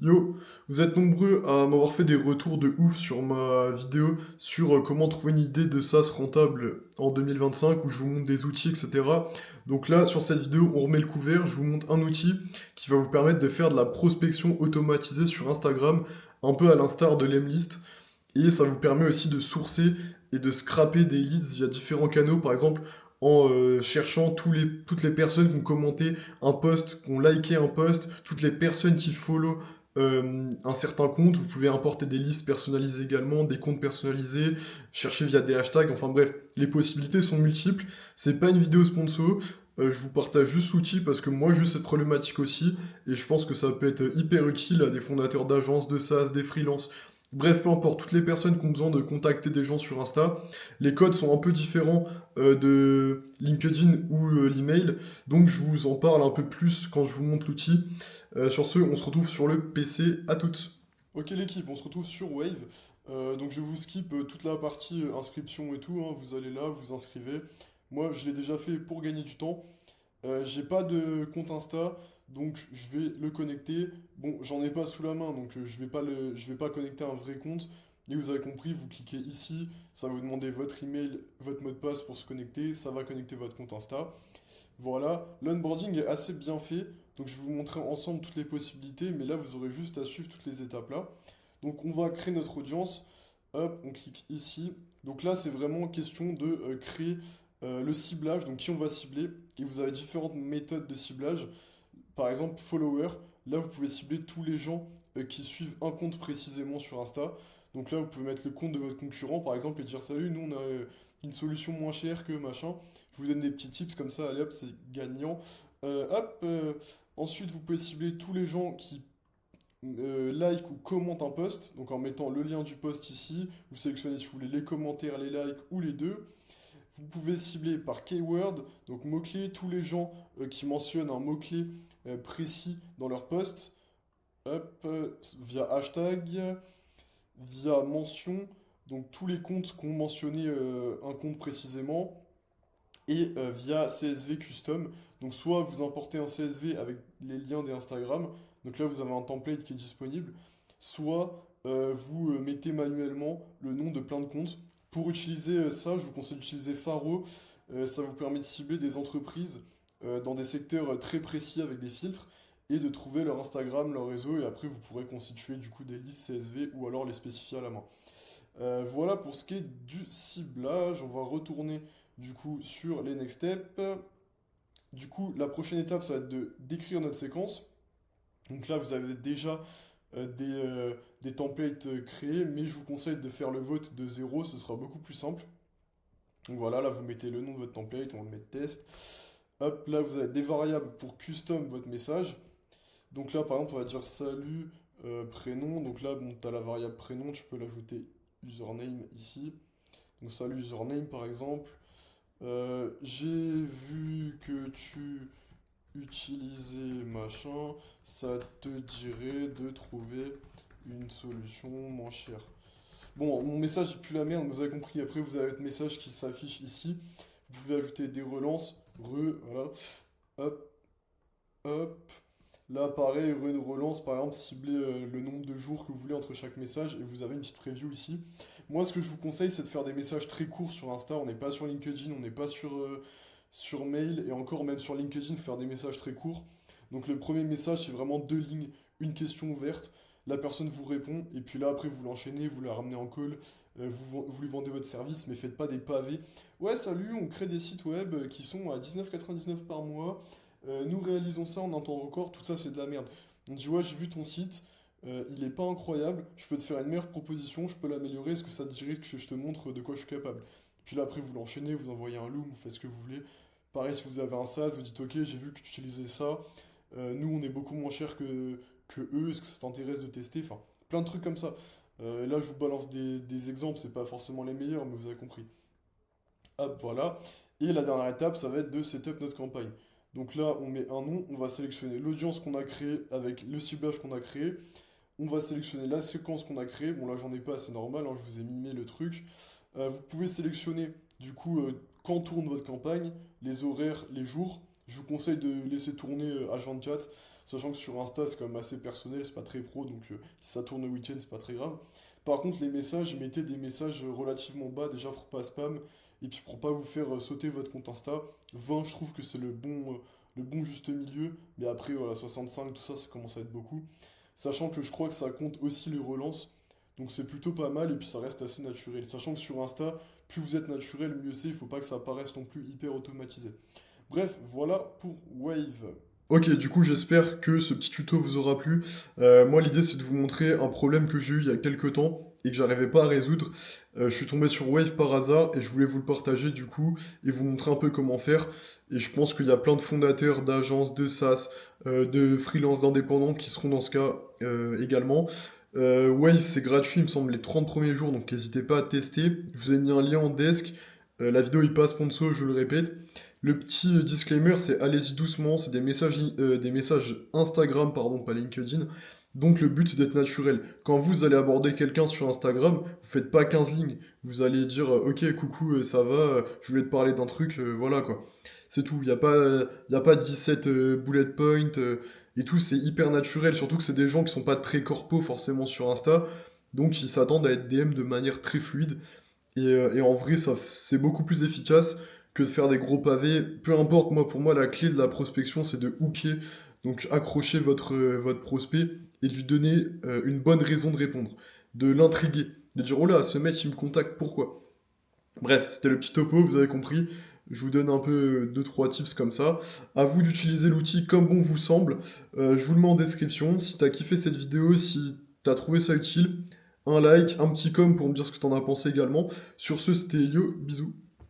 Yo, vous êtes nombreux à m'avoir fait des retours de ouf sur ma vidéo sur comment trouver une idée de SaaS rentable en 2025 où je vous montre des outils, etc. Donc là, sur cette vidéo, on remet le couvert, je vous montre un outil qui va vous permettre de faire de la prospection automatisée sur Instagram, un peu à l'instar de l'Emlist. Et ça vous permet aussi de sourcer et de scraper des leads via différents canaux, par exemple en cherchant toutes les personnes qui ont commenté un post, qui ont liké un post, toutes les personnes qui follow un certain compte. Vous pouvez importer des listes personnalisées également, des comptes personnalisés, chercher via des hashtags, enfin bref, les possibilités sont multiples. C'est pas une vidéo sponsor, je vous partage juste l'outil parce que moi j'ai cette problématique aussi et je pense que ça peut être hyper utile à des fondateurs d'agences, de SaaS, des freelances. Bref, peu importe, toutes les personnes qui ont besoin de contacter des gens sur Insta, les codes sont un peu différents de LinkedIn ou l'email, donc je vous en parle un peu plus quand je vous montre l'outil. Sur ce, on se retrouve sur le PC, à toutes. Ok l'équipe, on se retrouve sur Wave. Donc je vous skip toute la partie inscription et tout, hein. Vous allez là, vous inscrivez. Moi, je l'ai déjà fait pour gagner du temps. J'ai pas de compte Insta, donc je vais le connecter. Bon, j'en ai pas sous la main, donc je vais pas connecter un vrai compte. Et vous avez compris, vous cliquez ici, ça va vous demander votre email, votre mot de passe pour se connecter, ça va connecter votre compte Insta. Voilà, l'onboarding est assez bien fait, donc je vais vous montrer ensemble toutes les possibilités, mais là vous aurez juste à suivre toutes les étapes là. Donc on va créer notre audience, hop, on clique ici. Donc là c'est vraiment question de créer le ciblage, donc qui on va cibler, et vous avez différentes méthodes de ciblage. Par exemple, follower, là vous pouvez cibler tous les gens qui suivent un compte précisément sur Insta. Donc là vous pouvez mettre le compte de votre concurrent par exemple et dire salut, nous on a une solution moins chère que machin. Je vous donne des petits tips comme ça, allez hop, c'est gagnant. Hop, ensuite vous pouvez cibler tous les gens qui like ou commentent un post. Donc en mettant le lien du post ici, vous sélectionnez si vous voulez les commentaires, les likes ou les deux. Vous pouvez cibler par keyword, donc mot-clé, tous les gens qui mentionnent un mot-clé précis dans leur post, hop, via hashtag, via mention, donc tous les comptes qui ont mentionné un compte précisément, et via CSV custom. Donc soit vous importez un CSV avec les liens des Instagram, donc là vous avez un template qui est disponible, soit vous mettez manuellement le nom de plein de comptes. Pour utiliser ça, je vous conseille d'utiliser Faro. Ça vous permet de cibler des entreprises dans des secteurs très précis avec des filtres et de trouver leur Instagram, leur réseau, et après vous pourrez constituer du coup des listes CSV ou alors les spécifier à la main. Voilà pour ce qui est du ciblage. On va retourner du coup sur les next steps. Du coup, la prochaine étape, ça va être de d'écrire notre séquence. Donc là, vous avez déjà des templates créés, mais je vous conseille de faire le vote de zéro, ce sera beaucoup plus simple. Donc voilà, là, vous mettez le nom de votre template, on va le mettre test. Hop, là, vous avez des variables pour custom votre message. Donc là, par exemple, on va dire salut, prénom. Donc là, bon, tu as la variable prénom, tu peux l'ajouter username ici. Donc salut username par exemple. J'ai vu que tu utilisais machin, ça te dirait de trouver une solution moins chère. Bon, mon message est plus la merde, vous avez compris. Après, vous avez votre message qui s'affiche ici. Vous pouvez ajouter des relances, voilà. Hop, hop. Là, pareil, une relance, par exemple, ciblez le nombre de jours que vous voulez entre chaque message et vous avez une petite preview ici. Moi, ce que je vous conseille, c'est de faire des messages très courts sur Insta. On n'est pas sur LinkedIn, on n'est pas sur mail et encore même sur LinkedIn, faire des messages très courts. Donc, le premier message, c'est vraiment deux lignes, une question ouverte. La personne vous répond et puis là, après, vous l'enchaînez, vous la ramenez en call, vous lui vendez votre service, mais faites pas des pavés. Ouais, salut, on crée des sites web qui sont à 19,99 par mois. Nous réalisons ça en un temps record, tout ça c'est de la merde. On dit ouais j'ai vu ton site, il est pas incroyable, je peux te faire une meilleure proposition, je peux l'améliorer, est-ce que ça te dirait que je te montre de quoi je suis capable? Puis là après vous l'enchaînez, vous envoyez un loom, vous faites ce que vous voulez. Pareil si vous avez un SaaS, vous dites ok j'ai vu que tu utilisais ça, nous on est beaucoup moins cher que eux, est-ce que ça t'intéresse de tester? Enfin plein de trucs comme ça. Là je vous balance des exemples, c'est pas forcément les meilleurs mais vous avez compris. Hop, voilà. Et la dernière étape, ça va être de setup notre campagne. Donc là, on met un nom, on va sélectionner l'audience qu'on a créée avec le ciblage qu'on a créé. On va sélectionner la séquence qu'on a créée. Bon, là, j'en ai pas, c'est normal, hein, je vous ai mimé le truc. Vous pouvez sélectionner, du coup, quand tourne votre campagne, les horaires, les jours. Je vous conseille de laisser tourner H24. Sachant que sur Insta, c'est quand même assez personnel, c'est pas très pro, donc si ça tourne le week-end, c'est pas très grave. Par contre, les messages, mettez des messages relativement bas, déjà pour pas spam, et puis pour pas vous faire sauter votre compte Insta. 20, je trouve que c'est le bon juste milieu, mais après, voilà, 65, tout ça, ça commence à être beaucoup. Sachant que je crois que ça compte aussi les relances, donc c'est plutôt pas mal, et puis ça reste assez naturel. Sachant que sur Insta, plus vous êtes naturel, mieux c'est, il faut pas que ça apparaisse non plus hyper automatisé. Bref, voilà pour Wave. Ok, du coup, j'espère que ce petit tuto vous aura plu. Moi, l'idée, c'est de vous montrer un problème que j'ai eu il y a quelques temps et que j'arrivais pas à résoudre. Je suis tombé sur Wave par hasard et je voulais vous le partager du coup et vous montrer un peu comment faire. Et je pense qu'il y a plein de fondateurs, d'agences, de SaaS, de freelance indépendants qui seront dans ce cas également. Wave, c'est gratuit, il me semble, les 30 premiers jours, donc n'hésitez pas à tester. Je vous ai mis un lien en desk. La vidéo est pas sponsor, je le répète. Le petit disclaimer, c'est allez-y doucement, c'est des messages Instagram, pardon, pas LinkedIn. Donc le but c'est d'être naturel. Quand vous allez aborder quelqu'un sur Instagram, vous faites pas 15 lignes. Vous allez dire ok coucou ça va, je voulais te parler d'un truc, voilà quoi. C'est tout, y a pas 17 bullet points et tout, c'est hyper naturel. Surtout que c'est des gens qui sont pas très corpo forcément sur Insta. Donc ils s'attendent à être DM de manière très fluide. Et en vrai, c'est beaucoup plus efficace que de faire des gros pavés. Peu importe, moi, pour moi, la clé de la prospection, c'est de hooker, donc accrocher votre prospect et de lui donner une bonne raison de répondre, de l'intriguer, de dire, oh là, ce mec, il me contacte, pourquoi? Bref, c'était le petit topo, vous avez compris. Je vous donne un peu deux trois tips comme ça. À vous d'utiliser l'outil comme bon vous semble. Je vous le mets en description. Si t'as kiffé cette vidéo, si t'as trouvé ça utile, un like, un petit com pour me dire ce que t'en as pensé également. Sur ce, c'était Elio, bisous.